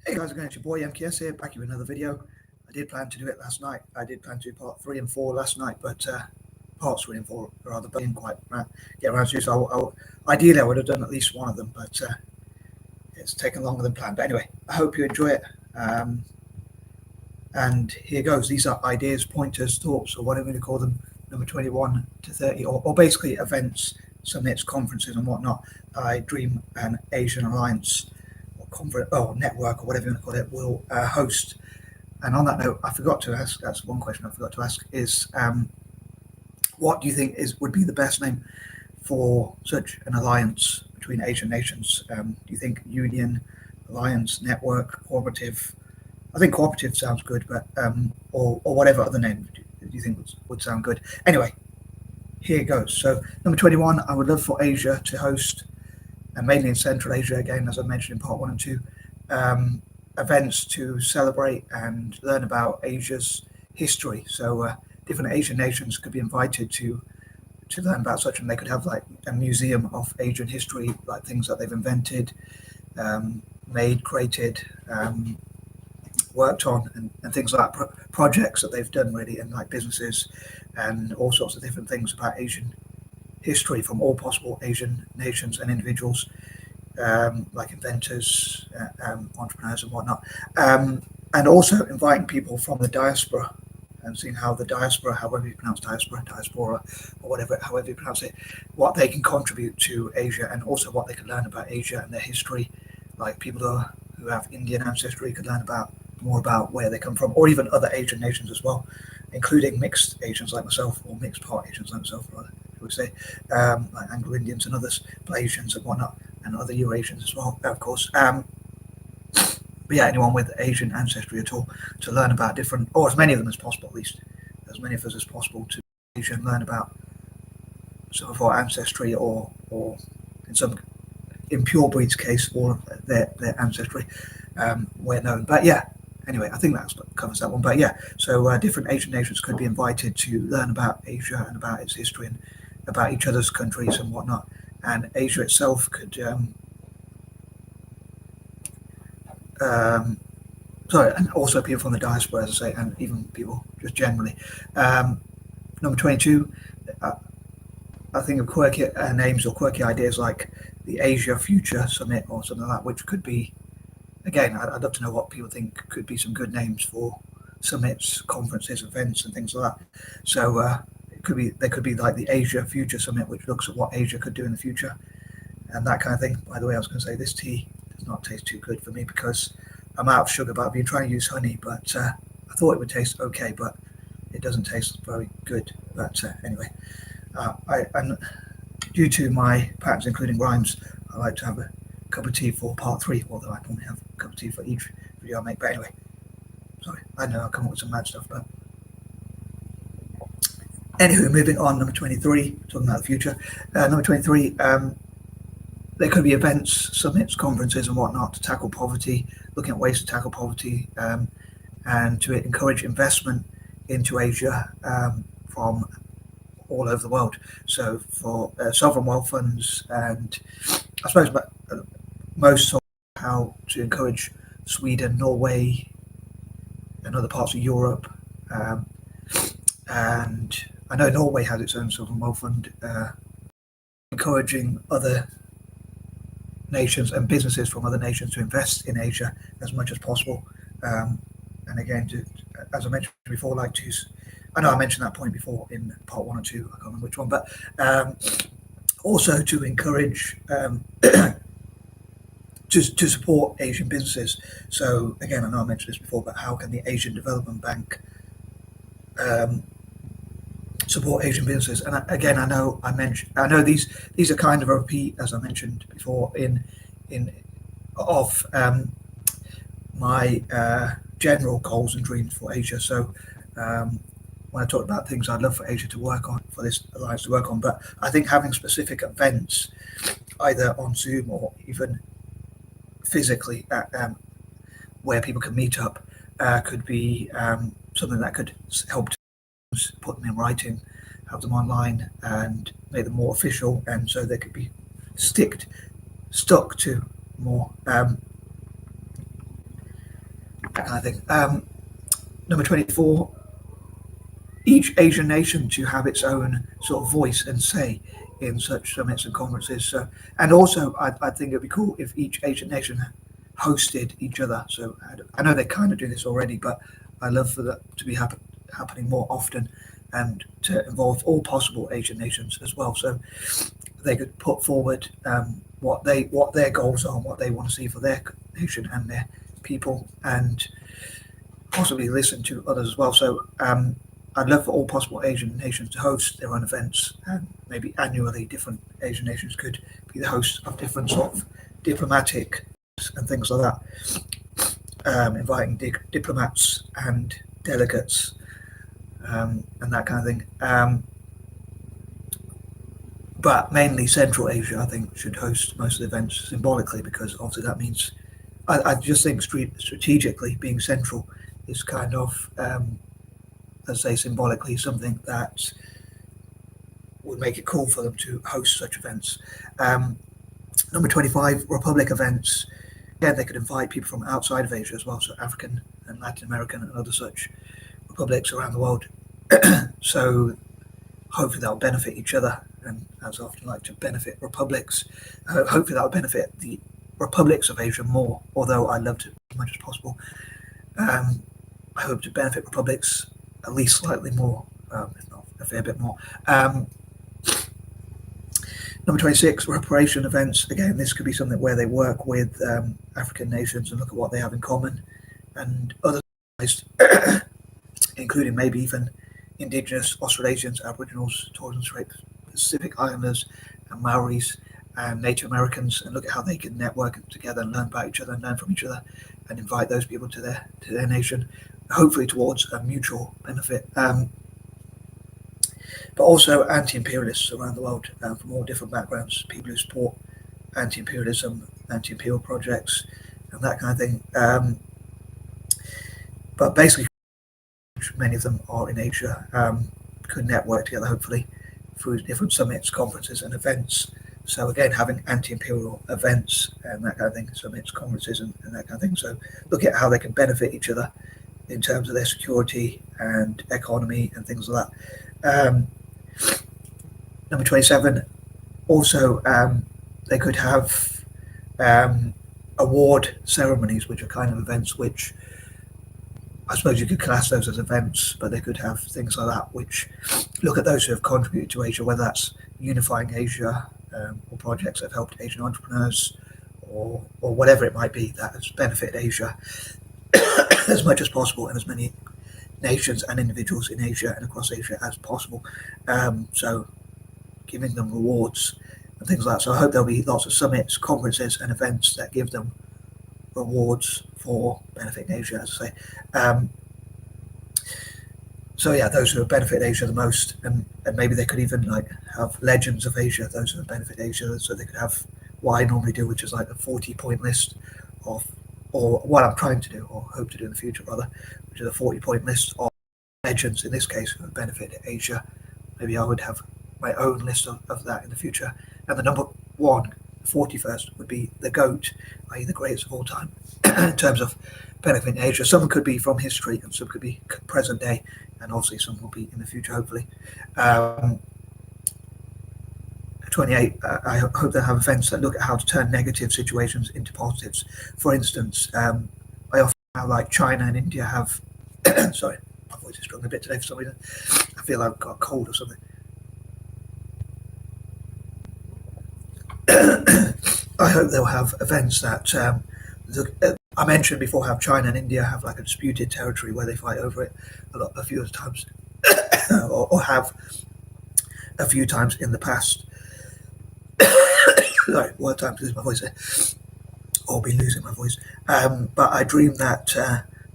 Hey guys, again, it's your boy M.K.S here, back with another video. I did plan to do it last night. I did plan to do part 3 and 4 last night, but parts 3 and 4 rather, but didn't quite get around to it. So ideally I would have done at least one of them, but it's taken longer than planned. But anyway, I hope you enjoy it. And here goes. These are ideas, pointers, thoughts, or whatever you call them, number 21 to 30, or basically events, summits, conferences, and whatnot. Dream and Asian Alliance conference or network or whatever you want to call it will host. And on that note, I forgot to ask, that's one question I forgot to ask, is what do you think would be the best name for such an alliance between Asian nations? Do you think union, alliance, network, cooperative? I think cooperative sounds good, but or whatever other name do you think would sound good? Anyway, here it goes. So number 21, I would love for Asia to host, and mainly in Central Asia, again, as I mentioned in part 1 and 2, events to celebrate and learn about Asia's history. So different Asian nations could be invited to learn about such, and they could have like a museum of Asian history, like things that they've invented, made, created, worked on, and things like projects that they've done really, and like businesses and all sorts of different things about Asian history from all possible Asian nations and individuals, like inventors, entrepreneurs and whatnot, and also inviting people from the diaspora and seeing how the diaspora, however you pronounce diaspora, or whatever, however you pronounce it, what they can contribute to Asia, and also what they can learn about Asia and their history. Like people who have Indian ancestry could learn more about where they come from, or even other Asian nations as well, including mixed Asians like myself, or mixed part Asians like myself, rather, I would say, like Anglo-Indians and others, Malaysians and whatnot, and other Eurasians as well, of course. But yeah, anyone with Asian ancestry at all, to learn about different, or as many of them as possible, at least, as many of us as possible, to Asia and learn about some of our ancestry, or in pure breed's case, all of their ancestry, where known. But yeah, anyway, I think that covers that one. But yeah, so different Asian nations could be invited to learn about Asia and about its history and about each other's countries and whatnot. And Asia itself could, and also people from the diaspora, as I say, and even people just generally. Number 22, I think of quirky names or quirky ideas like the Asia Future Summit or something like that, which could be, again, I'd love to know what people think could be some good names for summits, conferences, events, and things like that. So they could be like the Asia Future Summit, which looks at what Asia could do in the future and that kind of thing. By the way, I was going to say this tea does not taste too good for me because I'm out of sugar, but I've been trying to use honey, but I thought it would taste okay, but it doesn't taste very good. But anyway, and due to my patterns, including rhymes, I like to have a cup of tea for part 3, although I normally have a cup of tea for each video I make. But anyway, sorry, I know I'll come up with some mad stuff, but anywho, moving on, number 23, talking about the future. Number 23, there could be events, summits, conferences and whatnot to tackle poverty, looking at ways to tackle poverty, and to encourage investment into Asia from all over the world. So for sovereign wealth funds, and I suppose most of how to encourage Sweden, Norway, and other parts of Europe. And I know Norway has its own sovereign wealth fund, encouraging other nations and businesses from other nations to invest in Asia as much as possible. And again, as I mentioned before, I know I mentioned that point before in part 1 or 2, I can't remember which one, but also to encourage to support Asian businesses. So again, I know I mentioned this before, but how can the Asian Development Bank support Asian businesses? And again, I know these are kind of a repeat, as I mentioned before, of my general goals and dreams for Asia. So when I talk about things I'd love for Asia to work on, for this alliance to work on, but I think having specific events, either on Zoom or even physically, where people can meet up, could be something that could help to put them in writing, have them online, and make them more official, and so they could be stuck to more that kind of thing. Number 24, each Asian nation to have its own sort of voice and say in such summits and conferences. So, and also, I think it'd be cool if each Asian nation hosted each other. So I know they kind of do this already, but I love for that to be happening more often and to involve all possible Asian nations as well. So they could put forward what their goals are, and what they want to see for their nation and their people, and possibly listen to others as well. So I'd love for all possible Asian nations to host their own events, and maybe annually different Asian nations could be the hosts of different sort of diplomatic and things like that, inviting diplomats and delegates and that kind of thing. But mainly Central Asia, I think, should host most of the events symbolically, because obviously that means I just think strategically being central is kind of, let's say, symbolically something that would make it cool for them to host such events. Number 25, Republic events. Again, they could invite people from outside of Asia as well, so African and Latin American and other such republics around the world. So hopefully that will benefit each other, and as I often like to benefit republics. Hopefully that will benefit the republics of Asia more, although I love to as much as possible. I hope to benefit republics at least slightly more, if not a fair bit more. Number 26, reparation events. Again, this could be something where they work with African nations and look at what they have in common, and other, including maybe even Indigenous Australasians, Aboriginals, Torres and Strait Pacific Islanders, and Maoris, and Native Americans, and look at how they can network together and learn about each other and learn from each other, and invite those people to their nation, hopefully towards a mutual benefit. But also anti-imperialists around the world from all different backgrounds, people who support anti-imperialism, anti-imperial projects, and that kind of thing. But basically, many of them are in Asia, could network together, hopefully, through different summits, conferences, and events. So again, having anti-imperial events and that kind of thing, summits, conferences, and that kind of thing. So look at how they can benefit each other in terms of their security and economy and things like that. Number 27, also they could have award ceremonies, which are kind of events which I suppose you could class those as events, but they could have things like that which look at those who have contributed to Asia, whether that's unifying Asia or projects that have helped Asian entrepreneurs or whatever it might be that has benefited Asia as much as possible, and as many nations and individuals in Asia and across Asia as possible. So giving them rewards and things like that. So I hope there'll be lots of summits, conferences, and events that give them rewards for benefiting Asia, as I say. So yeah, those who have benefited Asia the most, and maybe they could even like have legends of Asia, those who have benefited Asia, so they could have what I normally do, which is like a 40-point list of, or what I'm trying to do, or hope to do in the future rather, which is a 40-point list of legends, in this case, who have benefited Asia. Maybe I would have my own list of that in the future. And the number one, 41st, would be the GOAT, i.e. the greatest of all time, in terms of benefiting Asia. Some could be from history, and some could be present day, and obviously some will be in the future, hopefully. 28, I hope they have events that look at how to turn negative situations into positives. For instance, I often have like China and India have, sorry, my voice is struggling a bit today for some reason. I feel I've got a cold or something. I hope they'll have events that I mentioned before how China and India have like a disputed territory where they fight over it a few times, or have a few times in the past. Sorry, one time to lose my voice there, or be losing my voice. But I dream that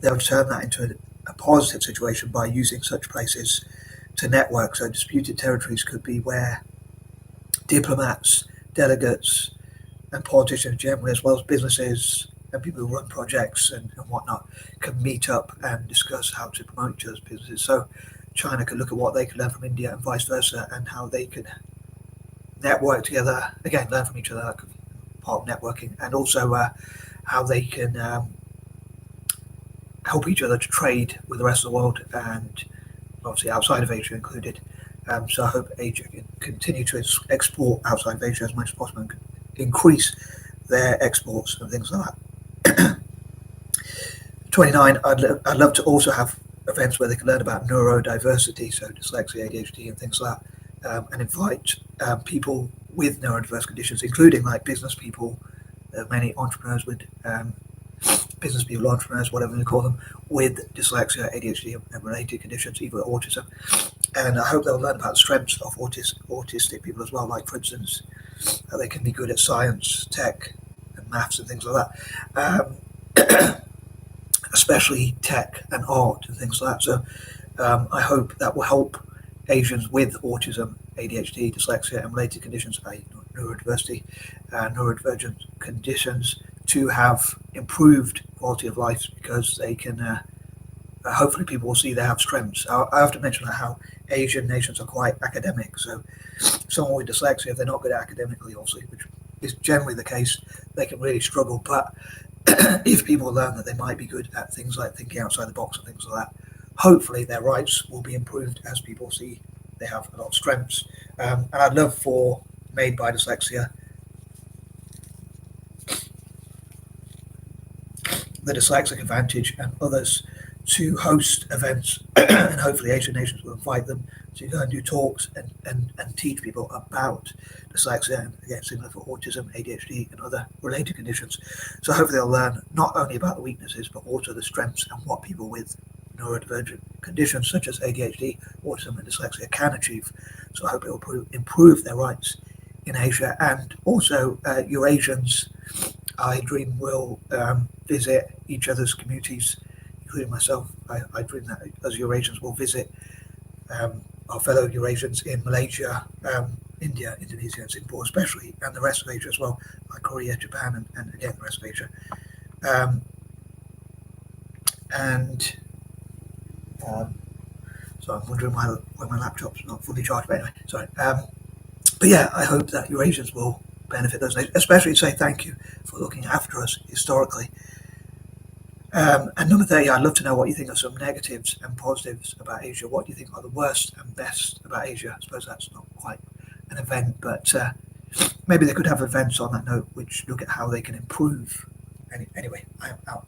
they'll turn that into a positive situation by using such places to network. So disputed territories could be where diplomats, delegates, and politicians generally, as well as businesses and people who run projects and whatnot, can meet up and discuss how to promote each other's businesses. So China could look at what they could learn from India and vice versa, and how they could network together, again, learn from each other, that could be part of networking, and also how they can help each other to trade with the rest of the world, and obviously outside of Asia included. So I hope Asia can continue to export outside of Asia as much as possible and increase their exports and things like that. 29, I'd love to also have events where they can learn about neurodiversity, so dyslexia, ADHD, and things like that, and invite people with neurodiverse conditions, including like business people, many entrepreneurs with business people, entrepreneurs, whatever you call them, with dyslexia, ADHD, and related conditions, even autism. And I hope they'll learn about the strengths of autistic people as well, like, for instance, how they can be good at science, tech, and maths and things like that, especially tech and art and things like that. So I hope that will help Asians with autism, ADHD, dyslexia, and related conditions, neurodiversity, neurodivergent conditions, to have improved quality of life, because they can hopefully people will see they have strengths. I often mention how Asian nations are quite academic, so someone with dyslexia, if they're not good academically, obviously, which is generally the case, they can really struggle. But if people learn that they might be good at things like thinking outside the box and things like that, hopefully their rights will be improved as people see they have a lot of strengths. And I'd love for Made by Dyslexia, the Dyslexic Advantage, and others to host events, and hopefully Asian nations will invite them to go and do talks and teach people about dyslexia, and again, similar for autism, ADHD, and other related conditions. So hopefully they'll learn not only about the weaknesses, but also the strengths and what people with neurodivergent conditions such as ADHD, autism, and dyslexia can achieve. So I hope it will improve their rights in Asia. And also Eurasians, I dream, will visit each other's communities, including myself. I dream that as Eurasians will visit our fellow Eurasians in Malaysia, India, Indonesia, and Singapore especially, and the rest of Asia as well, like Korea, Japan, and again the rest of Asia. So I'm wondering why my laptop's not fully charged, but anyway, sorry. But yeah, I hope that Eurasians will benefit those nations, especially to say thank you for looking after us historically. And number 30, I'd love to know what you think of some negatives and positives about Asia. What do you think are the worst and best about Asia? I suppose that's not quite an event, but maybe they could have events on that note which look at how they can improve. Anyway, I am out.